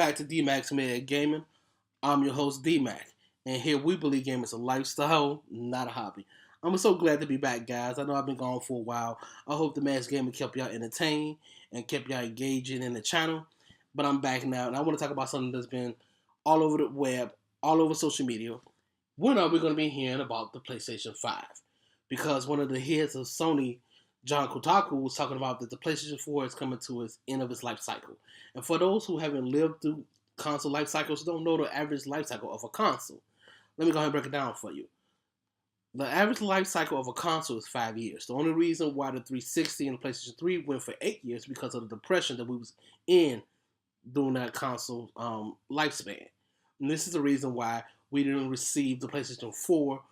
back to Dmac Mad Gaming. I'm your host Dmac, and here we believe gaming is a lifestyle, not a hobby. I'm so glad to be back, guys. I know I've been gone for a while. I hope the Mad Gaming kept y'all entertained and kept y'all engaging in the channel. But I'm back now, and I want to talk about something that's been all over the web, all over social media. When are we going to be hearing about the PlayStation 5? Because one of the heads of Sony, John Kotaku, was talking about that the PlayStation 4 is coming to its end of its life cycle. And for those who haven't lived through console life cycles, don't know the average life cycle of a console, let me go ahead and break it down for you. The average life cycle of a console is 5 years. The only reason why the 360 and the PlayStation 3 went for 8 years is because of the depression that we was in during that console lifespan. And this is the reason why we didn't receive the PlayStation 4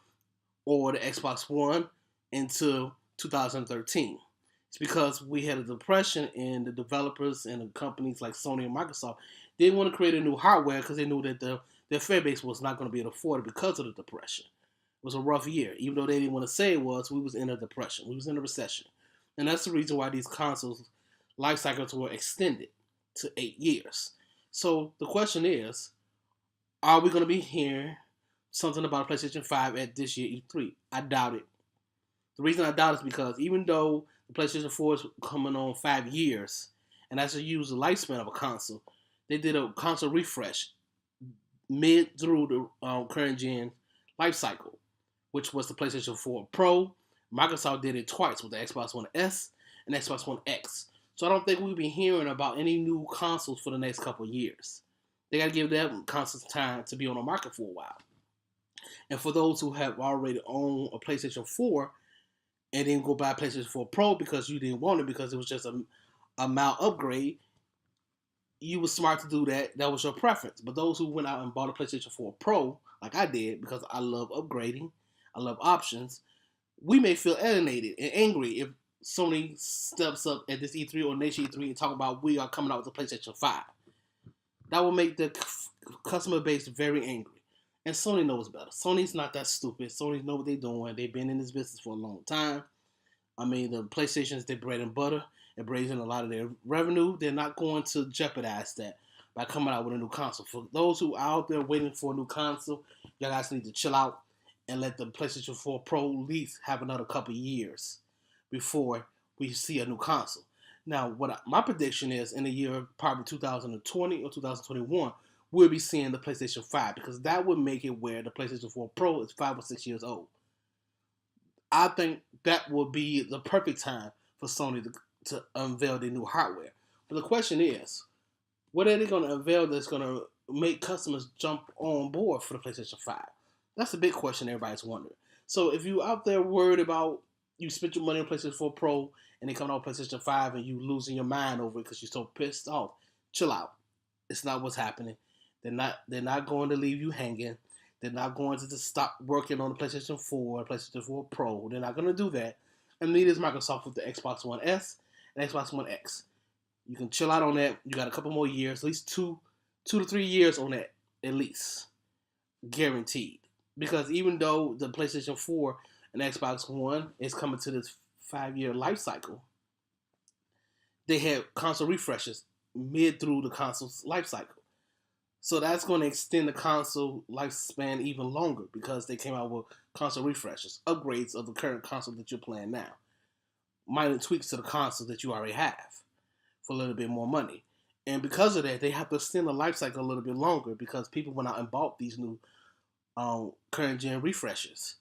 or the Xbox One until 2013. It's because we had a depression, and the developers and the companies like Sony and Microsoft didn't want to create a new hardware because they knew that their fan base was not going to be able to afford it because of the depression. It was a rough year. Even though they didn't want to say it was, we was in a depression. We was in a recession. And that's the reason why these consoles life cycles were extended to 8 years. So the question is, are we going to be hearing something about PlayStation 5 at this year E3? I doubt it. The reason I doubt it is because even though the PlayStation 4 is coming on 5 years, and that's to use the lifespan of a console, they did a console refresh mid through the current gen life cycle, which was the PlayStation 4 Pro. Microsoft did it twice with the Xbox One S and Xbox One X. So I don't think we'll be hearing about any new consoles for the next couple of years. They got to give them consoles time to be on the market for a while. And for those who have already owned a PlayStation 4 and then go buy a PlayStation 4 Pro because you didn't want it because it was just a mild upgrade, you were smart to do that. That was your preference. But those who went out and bought a PlayStation 4 Pro, like I did, because I love upgrading, I love options, we may feel alienated and angry if Sony steps up at this E3 or Nation E3 and talk about we are coming out with the PlayStation 5. That will make the customer base very angry. And Sony knows better. Sony's not that stupid. Sony knows what they're doing. They've been in this business for a long time. I mean, the PlayStation's their bread and butter. It brings in a lot of their revenue. They're not going to jeopardize that by coming out with a new console. For those who are out there waiting for a new console, you guys need to chill out and let the PlayStation 4 Pro at least have another couple years before we see a new console. Now, my prediction is in the year probably 2020 or 2021, we'll be seeing the PlayStation 5 because that would make it where the PlayStation 4 Pro is 5 or 6 years old. I think that will be the perfect time for Sony to unveil their new hardware. But the question is, what are they going to unveil that's going to make customers jump on board for the PlayStation 5? That's the big question everybody's wondering. So if you out there worried about you spent your money on PlayStation 4 Pro and they come out PlayStation 5 and you losing your mind over it because you're so pissed off, chill out. It's not what's happening. They're not going to leave you hanging. They're not going to just stop working on the PlayStation 4 and PlayStation 4 Pro. They're not going to do that. And neither is Microsoft with the Xbox One S and Xbox One X. You can chill out on that. You got a couple more years, at least two to 3 years on that, at least. Guaranteed. Because even though the PlayStation 4 and Xbox One is coming to this 5-year life cycle, they have console refreshes mid through the console's life cycle. So that's going to extend the console lifespan even longer because they came out with console refreshes, upgrades of the current console that you're playing now. Minor tweaks to the console that you already have for a little bit more money. And because of that, they have to extend the life cycle a little bit longer because people went out and bought these new current gen refreshes.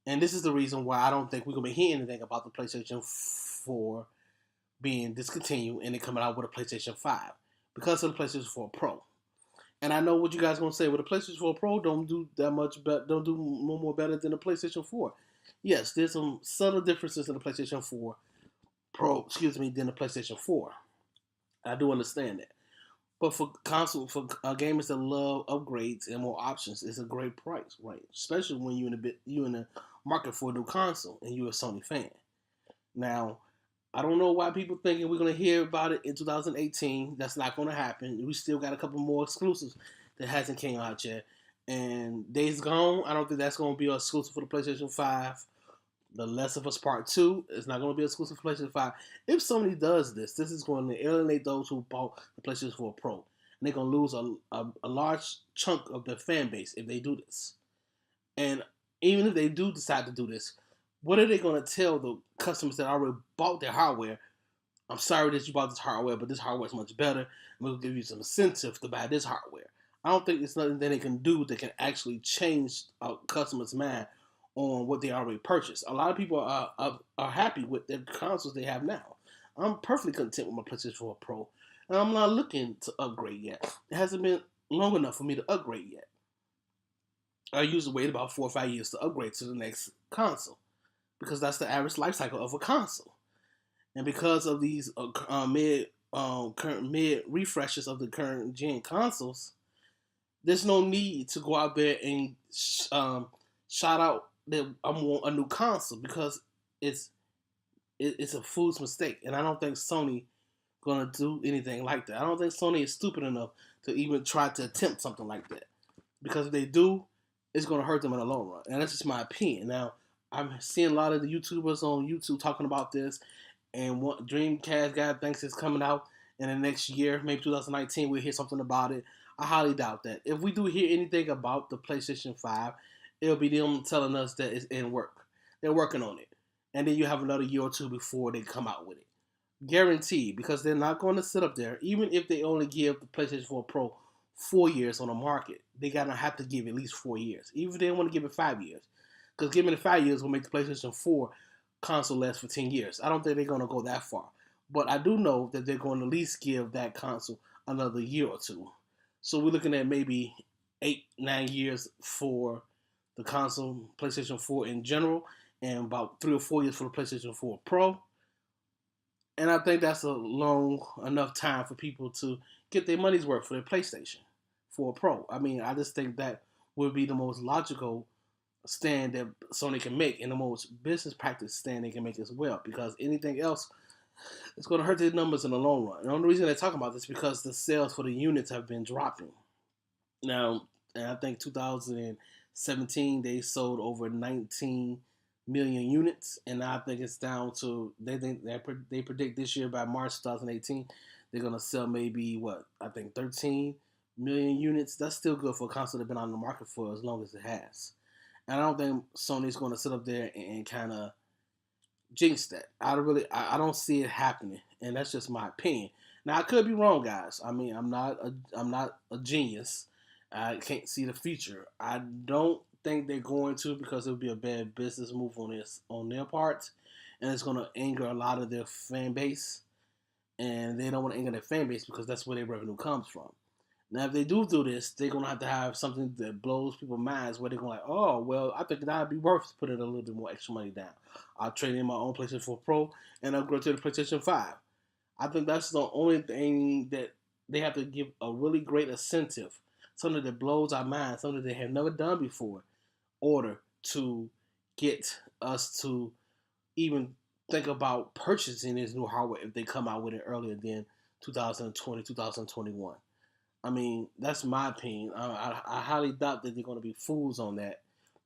And this is the reason why I don't think we're going to be hearing anything about the PlayStation 4 being discontinued and it coming out with a PlayStation 5 because of the PlayStation 4 Pro. And I know what you guys are going to say. Well, the PlayStation 4 Pro don't do that much better, don't do no more better than the PlayStation 4. Yes, there's some subtle differences in the PlayStation 4 Pro, than the PlayStation 4. I do understand that. But for gamers that love upgrades and more options, it's a great price, right? Especially when you're in the market for a new console and you're a Sony fan. Now, I don't know why people thinking we're going to hear about it in 2018. That's not going to happen. We still got a couple more exclusives that hasn't came out yet. And Days Gone, I don't think that's going to be an exclusive for the PlayStation 5. The Last of Us Part 2 is not going to be exclusive for PlayStation 5. If Sony does this, this is going to alienate those who bought the PlayStation 4 Pro. and they're gonna lose a large chunk of their fan base if they do this. And even if they do decide to do this, what are they gonna tell the customers that already bought their hardware? I'm sorry that you bought this hardware, but this hardware is much better. And we'll give you some incentive to buy this hardware. I don't think it's nothing that they can do that can actually change a customer's mind on what they already purchased. A lot of people are happy with the consoles they have now. I'm perfectly content with my PlayStation 4 Pro, and I'm not looking to upgrade yet. It hasn't been long enough for me to upgrade yet. I usually wait about 4 or 5 years to upgrade to the next console because that's the average life cycle of a console. And because of these current mid refreshes of the current gen consoles, there's no need to go out there and shout out that I want a new console because it's a fool's mistake, and I don't think Sony gonna do anything like that. I don't think Sony is stupid enough to even try to attempt something like that, because if they do, it's gonna hurt them in the long run, and that's just my opinion. Now, I'm seeing a lot of the YouTubers on YouTube talking about this, and what Dreamcast guy thinks it's coming out in the next year, maybe 2019. We'll hear something about it. I highly doubt that. If we do hear anything about the PlayStation 5, it'll be them telling us that it's in work. They're working on it. And then you have another year or two before they come out with it. Guaranteed, because they're not going to sit up there. Even if they only give the PlayStation 4 Pro 4 years on the market, they gotta have to give at least 4 years. Even if they want to give it 5 years. Because giving it 5 years will make the PlayStation 4 console last for 10 years. I don't think they're going to go that far. But I do know that they're going to at least give that console another year or two. So we're looking at maybe 8-9 years for the console, PlayStation 4 in general, and about 3 or 4 years for the PlayStation 4 Pro. And I think that's a long enough time for people to get their money's worth for their PlayStation 4 Pro. I mean, I just think that would be the most logical stand that Sony can make, and the most business practice stand they can make as well, because anything else is going to hurt their numbers in the long run. And the only reason they're talking about this is because the sales for the units have been dropping. Now, and I think 2017 they sold over 19 million units, and I think it's down to they predict this year by March 2018 they're gonna sell maybe 13 million units. That's still good for a console that's been on the market for as long as it has. And I don't think Sony's going to sit up there and kind of jinx that. I don't see it happening, and that's just my opinion. Now I could be wrong, guys. I mean, I'm not a genius. I can't see the future. I don't think they're going to, because it would be a bad business move on their part, and it's going to anger a lot of their fan base, and they don't want to anger their fan base because that's where their revenue comes from. Now, if they do this, they're going to have something that blows people's minds, where they're going oh, well, I think that would be worth putting a little bit more extra money down. I'll trade in my own PlayStation 4 Pro and upgrade to the PlayStation 5. I think that's the only thing that they have to give a really great incentive, something that blows our minds, something they have never done before, in order to get us to even think about purchasing this new hardware if they come out with it earlier than 2020, 2021. I mean, that's my opinion. I highly doubt that they're going to be fools on that.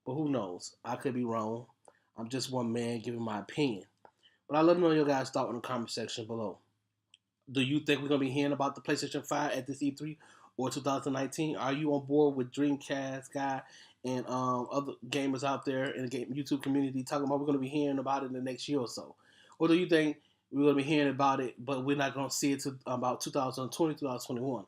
But who knows? I could be wrong. I'm just one man giving my opinion. But I'd love to know your guys' thought in the comment section below. Do you think we're going to be hearing about the PlayStation 5 at this E3 or 2019? Are you on board with Dreamcast guy and other gamers out there in the game YouTube community talking about we're going to be hearing about it in the next year or so? Or do you think we're going to be hearing about it, but we're not going to see it to about 2020, 2021?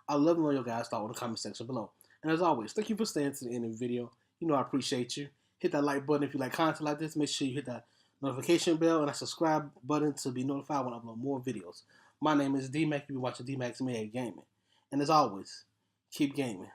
I'd love to know your guys' thought in the comment section below. And as always, thank you for staying to the end of the video. You know I appreciate you. Hit that like button if you like content like this. Make sure you hit that notification bell and that subscribe button to be notified when I upload more videos. My name is Dmac. You've been watching Dmac Mad Gaming. And as always, keep gaming.